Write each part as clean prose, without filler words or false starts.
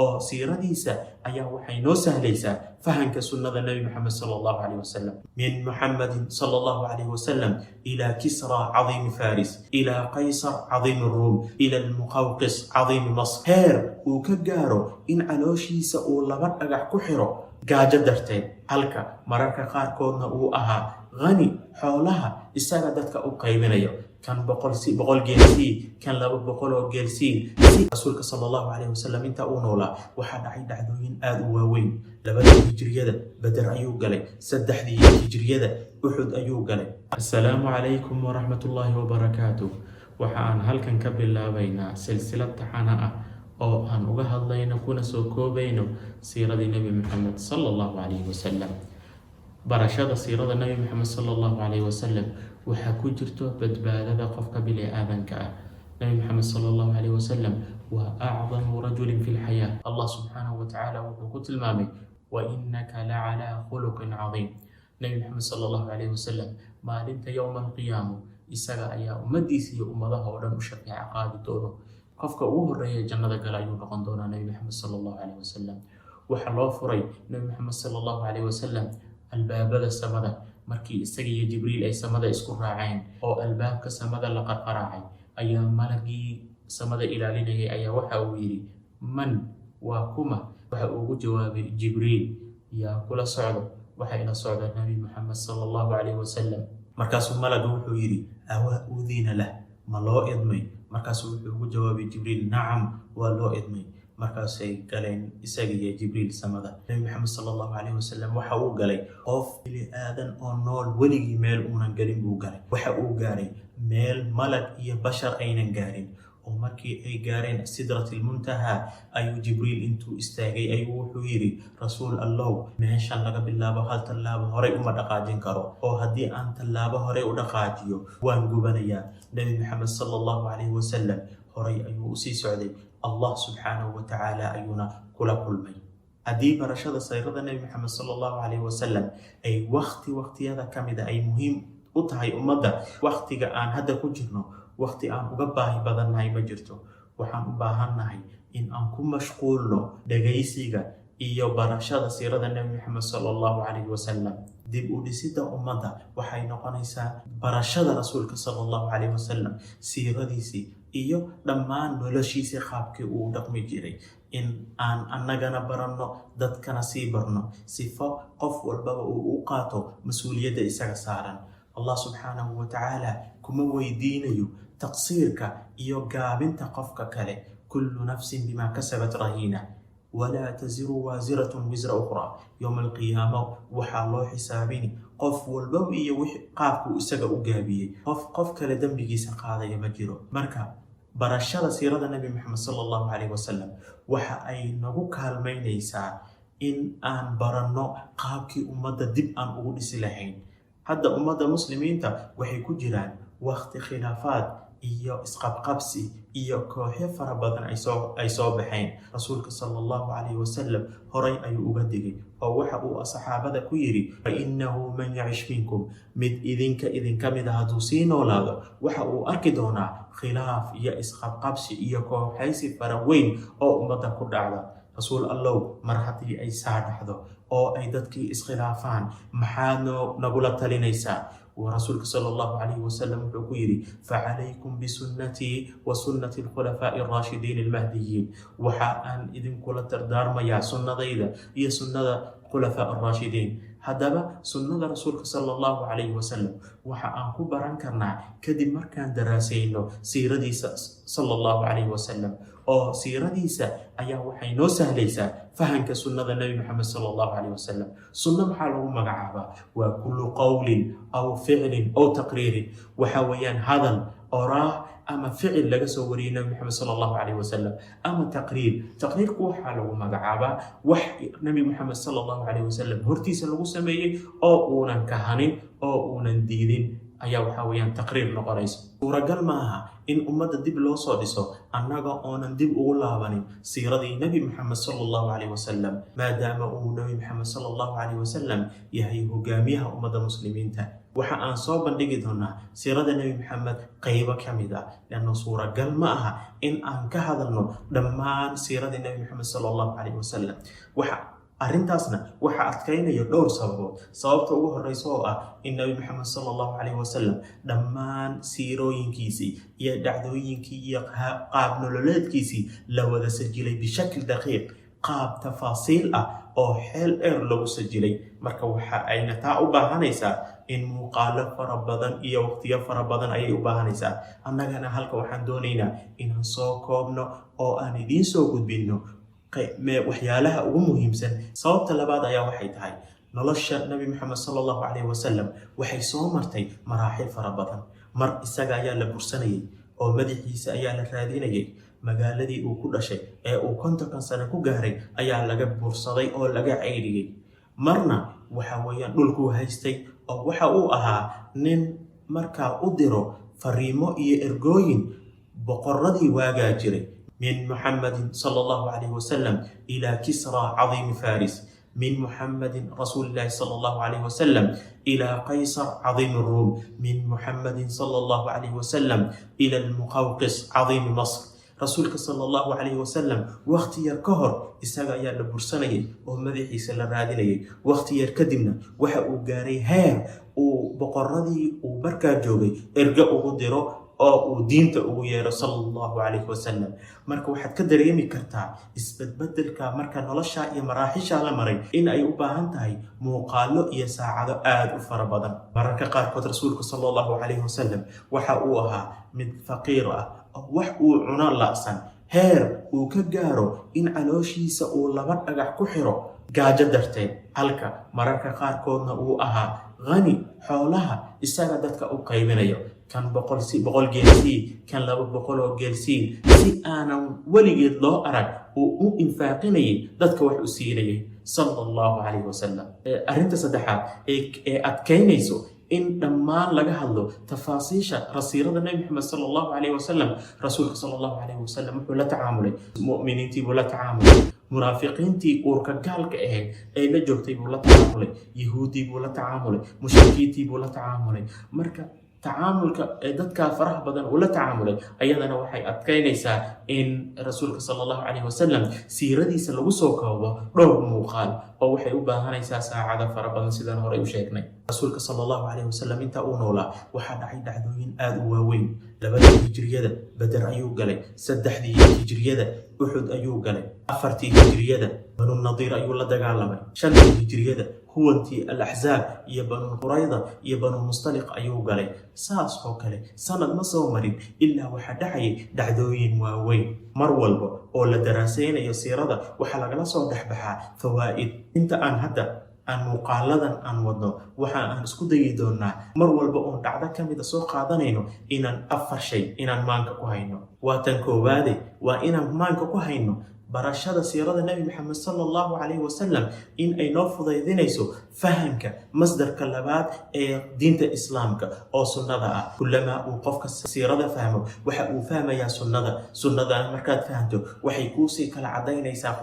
oo siiradiisa ayaa waxay noo sahlaysaa fahanka sunnada Nabi Muhammad sallallahu alayhi wasallam. Min Muhammadin sallallahu alayhi wasallam ila Kisra azim Faris, ila Qaysar azim Rum, ila al-Muqawqis azim Masr. Heer uu ka gaaro in calooshiisa uu laba dhagax ku xiro gaajo darteed, halka mararka qaarkoodna uu ahaa qani xoolaha isaga dadka u qaybinayo, kan boqol geelsii, kan 200 geelsii. Rasuulka sallallahu alayhi wasallam inta uu noolaa waxaa dhacay dhacdooyin aad u waaweyn. 2 hijriyada Badr ayuu galay, 3 hijriyada Uhud ayuu galay. Assalaamu alaykum wa rahmatullahi wa barakatuh. Waxaan halkan ka bilaabaynaa silsilad taxana ah oo aan uga hadlayno kuna soo koobayno siiradii Nabi Muhammad sallallahu alayhi wasallam. barashada siirada Nabi Muhammad sallallahu alayhi wasallam waxaa ku jirto badbaadada qofka bini'aadanka ah. Nabi Muhammad sallallahu alayhi wasallam waa a'zamu rajulin fil hayaa. Allah subhanahu wa ta'ala wuxuu ku tilmaamay wa innaka la'ala khuluqin 'azim. Nabi Muhammad sallallahu alayhi wasallam maalinta yawmal qiyaamah isaga ayaa ummadiisa iyo ummadaha oo dhan u shafaaca qaadi doono. qofka ugu horeeya jannada gala ayuu noqon doonaa Nabi Muhammad sallallahu alayhi wasallam. waxa loo furay Nabi Muhammad sallallahu alayhi wasallam albaabada samada markii isaga iyo Jibriil ay samada isku raaceen oo albaabka samada la qarqaraacay ayaa malagii samada ilaalinayay ayaa waxa uu yiri man wa kuma. waxa uu ugu jawaabay Jibriil yaa kula socdo, waxa ila socda Nabi Muhammad sallallahu alayhi wasallam. markaasuu malagu wuxuu yiri awa udina lah, ma loo idmay? markaasuu wuxuu ugu jawaabay Jibriil nacam waa loo idmay. markaasay galeen isaga iyo Jibriil samada. Nabi Muhammad sallallahu alayhi wasallam waxa uu galay qof bini aadan oo nool weligii meel uunan galin buu galay. waxa uu gaaray meel malag iyo bashar aynan gaarin, oo markii ay gaareen sidratul muntaha ayuu Jibriil intuu istaagay ayuu wuxuu yiri rasuul Allah, meeshan laga bilaabo hal tallaabo hore uma dhaqaajin karo, oo haddii aan tallaabo hore u dhaqaajiyo waan gubanayaa. Nabi Muhammad sallallahu alayhi wasallam horay ayuu u sii socday, Allah subhanahu wa ta'ala ayuuna kula kulmay. haddii barashada siirada Nabi Muhammad sallallahu alayhi wasallam ay waqtiyada kamida ay muhiim u tahay ummadda, waqtiga aan hadda ku jirno waqti aan uga baahi badannahay ma jirto. waxaan u baahannahay in aan ku mashquulno dhagaysiga iyo barashada siirada Nabi Muhammad sallallahu alayhi wasallam. dib u dhisida ummadda waxay noqonaysaa barashada rasuulka sallallahu alayhi wasallam, siiradiisii iyo dhammaan noloshiisii qaabkii uu dhaqmi jiray, in aan annagana baranno dadkana sii barno sifo qof walbaba uu u qaato mas-uuliyadda isaga saaran. Allah subhanahu wa ta'ala kuma weydiinayo taqsiirka iyo gaabinta qofka kale. kullu nafsin bima kasabat rahina wala taziru waziratun wizra ukhra. yawm al-qiyamah waxaa loo xisaabini qof walba iyo wixii qaabku isaga u gaabiyey, qof kale dambigiisa qaadaya ma jiro. marka barashada siirada Nabi Muhammad sallallahu alayhi wasallam waxa ay nagu kaalmaynaysaa in aan baranno qaabkii ummadda dib aan ugu dhisi lahayn. hadda ummadda muslimiinta waxay ku jiraan waqti khilaafaad iyo isqabqabsi iyo kooxo fara badan ay soo baxeen. rasuulka sallallahu alayhi wasallam horay ayuu uga digay oo waxa uu saxaabada ku yiri fa innahu man ya'ish minkum, mid idinka mid hadduu sii noolaado waxa uu arki doonaa khilaaf iyo isqabqabsi iyo kooxaysi fara weyn oo ummadda ku dhacda. rasuul Allah mar haddii ay saa dhacdo oo ay dadkii iskhilaafaan maxaad nagula talinaysaa? ورسولك صلى الله عليه وسلم يقول فعليكم بسنتي وسنة الخلفاء الراشدين المهديين. وحان إذن كل تردار ما يا سنة ضيدة هي سنة الخلفاء الراشدين. هذا سنة رسولك صلى الله عليه وسلم. وحان كبران كرنا كدي مركان دراسينه سيردي صلى الله عليه وسلم أو سيردي أيها وحي نوسه ليس فهنك سنة النبي محمد صلى الله عليه وسلم. سنة محاله مقعبة وكل قول أو فعل أو تقرير وحويان هذا أراه أما فعل لك سوري النبي محمد صلى الله عليه وسلم أما تقرير كو حاله مقعبة وحي النبي محمد صلى الله عليه وسلم هرتي سلو سميه أو أونا كهانين أو أونا ديدين ayaa waxa weeyaan taqriir noqonaysa. suuragal maaha in ummadda dib loo soo dhiso annaga oonan dib ugu laabanin siiradii Nabi Muhammad sallallahu alayhi wasallam, maadaama uu Nabi Muhammad sallallahu alayhi wasallam yahay hogaamiyaha ummadda muslimiinta. waxa aan soo bandhigi doonaa siirada nebi maxamed qaybo ka mid ah, leanno suuragal ma aha in aan ka hadalno dhammaan siiradii nebi maxamed sala allahu calayhi wasalam. arrintaasna waxa adkaynaya dhowr sababood. Sababta ugu horeysa oo ah in nebi maxamed sala allahu calayhi wasalam dhammaan siirooyinkiisii iyo dhacdooyinkii iyo qaab nololeedkiisii la wada sajilay bishakl daqiiq, qaab tafaasiil ah oo xeel dheer lagu sajilay. Marka waxa ayna taa u baahanaysaa in muuqaalo fara badan iyo waqtiyo fara badan ayay u baahanaysaa. Annagana halka waxaan doonaynaa inaan soo koobno oo aan idiin soo gudbinno waxyaalaha ugu muhiimsan. Sababta labaad ayaa waxay tahay nolosha nabi maxamed sala allahu calayhi wasalam waxay soo martay maraaxil fara badan. Mar isaga ayaa la bursanayay oo madaxiisa ayaa la raadinayay. magaaladii uu ku dhashay ee uu 50 sano ku gaaray ayaa laga bursaday oo laga ceyriyay. marna waxa weeyaan dhulku haystay oo waxa uu ahaa nin markaa u diro fariimo iyo ergooyin boqoradii waagaa jiray. من محمد صلى الله عليه وسلم إلى كسرى عظيم فارس، من محمد رسول الله صلى الله عليه وسلم إلى قيصر عظيم الروم، من محمد صلى الله عليه وسلم إلى المقوقس عظيم مصر. رسولك صلى الله عليه وسلم وقت يركهر إساقا يا لبرساني ومدحي سلا راديني، وقت يركدمنا وحا أقاري هير وبقردي وبركا جوغي ارجعوا قدروا oo uu diinta ugu yeero sallallahu calayhi wasallam. marka waxaad ka dareemi kartaa isbedbedelka marka nolosha iyo maraaxisha la maray in ay u baahan tahay muuqaalo iyo saacado aad u fara badan. mararka qaarkood rasuulku sallallahu calayhi wasallam waxa uu ahaa mid faqiir ah oo wax uu cuno la'san, heer uu ka gaaro in calooshiisa uu laba dhagax ku xiro gaajo darteed, halka mararka qaarkoodna uu ahaa qani xoolaha isaga dadka u qaybinayo, kan 100 geelsii, kan 200 geelsii, si aanan weligeed loo arag uu u infaaqinayay dadka wax u siinayay sallallahu calayhi wasallam. arrinta saddexaad ee adkaynayso in dhammaan laga hadlo tafaasiisha rasiirada nabi maxamed sallallahu calayhi wasallam. rasuulka sallallahu calayhi wasallam wuxuu la tacaamulay mu'miniintii buu la tacaamulay, munaafiqiintii uurka gaalka ahayd ee la joogtay buu la tacaamulay, yahuudii buu la tacaamulay, mushrikiintii buu la tacaamulay. marka tacaamulka ee dadka faraha badan uu la tacaamulay ayadana waxay adkaynaysaa in rasuulka sallallahu calayhi wasallam siiradiisa lagu soo koobo dhowr muuqaal oo waxay u baahanaysaa saacado fara badan sidaan hore u sheegnay. rasuulka sallallahu calayhi wasallam inta uu noolaa waxaa dhacay dhacdooyin aad u waaweyn. 2 hijriyada Badr ayuu galay, 3 hijriyada Uhud ayuu galay, 4 hijriyada Banu Nadiir ayuu la dagaalamay, 5 hijriyada huwantii al-Ahzaab iyo Banu Qurayda iyo Banu Mustaliq ayuu galay. saas oo kale sanad ma soo marin ilaa waxa dhacay dhacdooyin waaweyn. mar walba oo la daraasaynayo siirada waxa lagala soo dhaxbaxaa fawaa'id. inta aan hadda aan muuqaaladan aan wadno waxa aan isku dayi doonaa mar walba oo dhacdo kamid soo qaadanayno inaan 4 shay inaan maanka ku hayno. waa tan koowaade waa inaan maanka ku hayno barashada siirada nabi maxamed sallallahu calayhi wasallam in ay noo fudaydinayso fahamka masdarka labaad ee diinta islaamka oo sunnada ah. kullama uu qofka siirada fahmo waxa uu fahmayaa sunnada markaad fahanto waxay kuu sii kala cadaynaysaa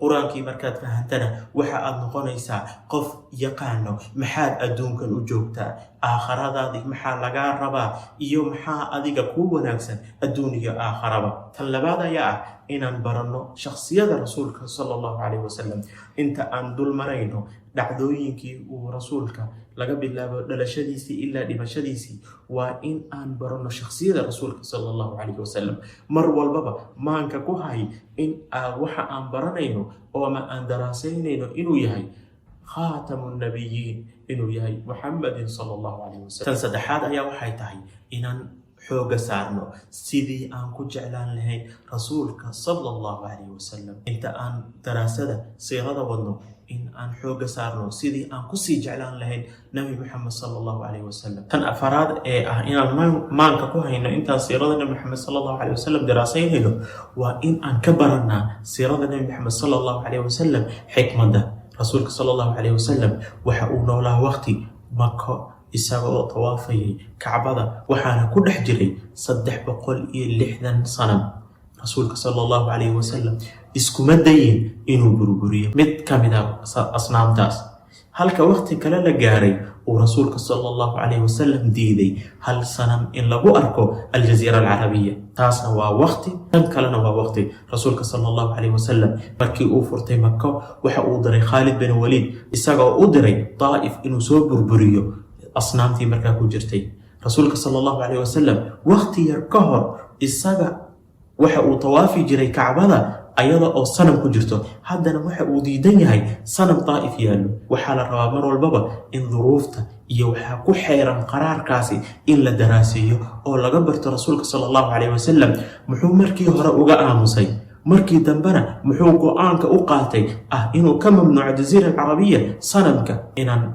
quraankii markaad fahantana waxa aad noqonaysaa qof yaqaano maxaad adduunkan u joogtaa, aakhiradaadii maxaa lagaa rabaa iyo maxaa adiga kuu wanaagsan adduun iyo aakhiraba. tan labaad ayaa ah inaan baranno shakhsiyada rasuulka sallallahu calayhi wasallam. inta aan dul marayno dhacdooyinkii uu rasuulka laga bilaabo dhalashadiisii ilaa dhimashadiisii waa in aan baranno shakhsiyada rasuulka sallallahu calayhi wasallam. mar walbaba maanka ku hay in waxa aan baranayno oo ma aan daraasaynayno inuu yahay khaatamun nabiyyiin, inuu yahay muxammadin sallallahu calayhi wasallam. tan saddexaad ayaa waxay tahay inaan xooga saarno sidii aan ku jeclaan lahayn rasuulka sallallahu calayhi wasallam. inta aan daraasada siirada wadno in aan xooga saarno sidii aan ku sii jeclaan lahayn nabi maxamed sallallahu calayhi wasallam. tan afaraad ee ah inaan maanka ku hayno intaan siirada nabi maxamed sallallahu calayhi wasallam daraasaynayno waa in aan ka baranaa siirada nabi maxamed sallallahu calayhi wasallam xikmadda. rasuulka sallallahu calayhi wasallam waxa uu noolaa waqti Mako isagoo tawaafayay Kacbada waxaana ku dhex jiray 360 sano. rasuulka sallallahu calayhi wasallam iskuma dayin inuu burburiyo mid kamid ah asnaamtaas. halka waqti kale la gaaray uu rasuulka sallallahu alayhi wasallam diiday hal sanam in lagu arko aljaziira alcarabiya. taasna waa waqti, tan kalena waa waqti. rasuulka sallallahu alayhi wasallam markii uu furtay Maka waxa uu diray Khalid bin Walid isagoo u diray Taa'if inuu soo burburiyo asnaamtii markaa ku jirtay. rasuulka sallallahu alayhi wasallam waqti yar ka hor isaga waxa uu tawaafi jiray Kacbada ayada oo sanam ku jirto, haddana waxa uu diidan yahay sanam Taa'if yaallo. waxaa la rabaa mar walbaba in duruufta iyo waxa ku xeeran qaraarkaasi in la daraaseeyo oo laga barto rasuulka sallallahu alayhi wasallam muxuu markii hore uga aamusay, markii dambena muxuu go'aanka u qaatay inuu ka mamnuuco jaziira alcarabiya sanamka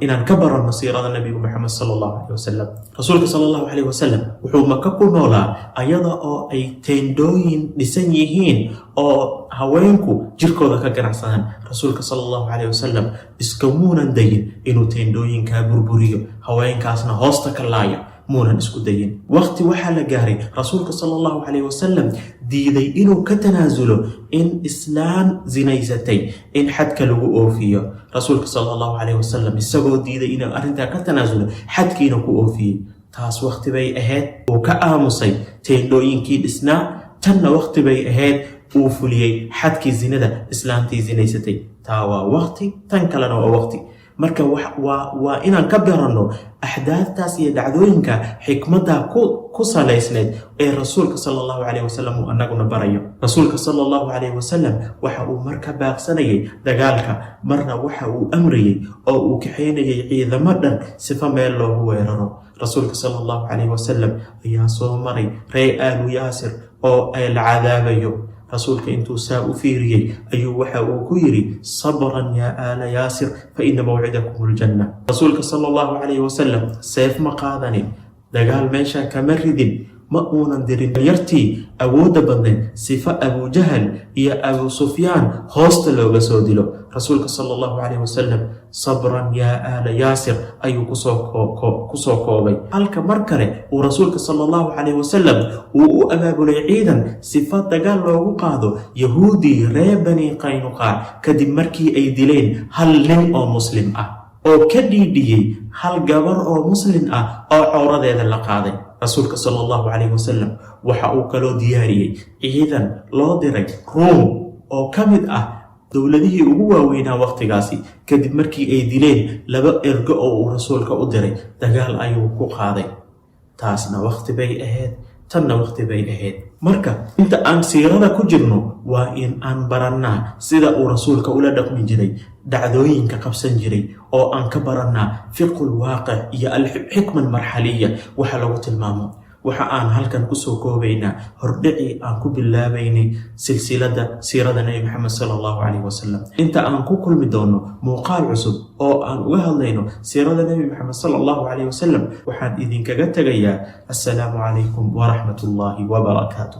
inaan ka baranno siirada nabiga Muhammad sallallahu alayhi wasallam. rasuulka sallallahu alayhi wasallam wuxuu Maka ku noolaa ayada oo ay teendooyin dhisan yihiin oo haweenku jirkooda ka ganacsadaan. rasuulka sallallahu alayhi wasallam iskamuunan dayin inuu teendooyinkaa burburiyo, haweenkaasna hoosta ka laayo, muunan isku dayin. waqti waxaa la gaaray rasuulka sallallahu alayhi wasallam diiday inuu ka tanaasulo in islaan zinaysatay in xadka lagu oofiyo. rasuulka sallallahu alayhi wasallam isagoo diiday inuu arrintaa ka tanaasulo xadkiina ku oofiyey. taas waqti bay ahayd uu ka aamusay teendooyinkii dhisnaa, tanna waqti bay ahayd uu fuliyey xadkii zinada islaamtii zinaysatay. taa waa waqti, tan kalena waa waqti. marka waa inaan ka baranno axdaaftaas iyo dhacdooyinka xikmadda ku salaysneed ee rasuulka sallallahu alayhi wasallam uu annaguna barayo. rasuulka sallallahu alayhi wasallam waxa uu marka baaqsanayay dagaalka, marna waxa uu amrayay oo uu kaxaynayay ciidamo dhan sifa meel loogu weeraro. rasuulka sallallahu alayhi wasallam ayaa soo maray reer aalu yaasir oo ay la cadaabayo. rasuulka intuu saa u fiiriyey ayuu waxa uu ku yiri sabran ya aala yaasir fa inna mawcidakum aljanna. rasuulka sallallahu alayhi wasallam seef ma qaadanin, dagaal meesha kama ridin, ma uunan dirin yartii awoodda badnayd sifa Abu Jahal iyo Abu Sufyaan hoosta looga soo dilo. rasuulka sallallahu alayhi wasallam sabran ya aala yaasir ayuu kusoo koobay. halka mar kale uu rasuulka sallallahu alayhi wasallam uu u abaabulay ciidan sifa dagaal loogu qaado yahuudii reer bani Qaynuqaa kadib markii ay dileen hal nin oo muslim ah oo ka dhiidhiyey hal gabar oo muslim ah oo cawradeeda la qaaday. rasuulka sallallahu alayhi wasallam waxa uu kaloo diyaariyey ciidan loo diray Ruum oo ka mid ah dowladihii ugu waaweynaa waqtigaasi kadib markii ay dileen 2 ergo oo uu rasuulka u diray. dagaal ayuu ku qaaday. taasna waqti bay ahayd, tanna waqti bay ahayd. marka inta aan siirada ku jirno waa in aan barannaa sida uu rasuulka ula dhaqmi jiray, dhacdooyinka qabsan jiray, oo aan ka barannaa fiqhul waaqic iyo alxikma almarxaliya waxa lagu tilmaamo. waxa aan halkan kusoo koobaynaa hordhicii aan ku bilaabaynay silsilada siirada nabi Muhammad sallallahu alayhi wasallam. inta aan ku kulmi doono muuqaal cusub oo aan uga hadlayno siirada nabi Muhammad sallallahu alayhi wasallam waxaan idinkaga tagayaa assalaamu calaykum wa rahmatullahi wa barakaatuh.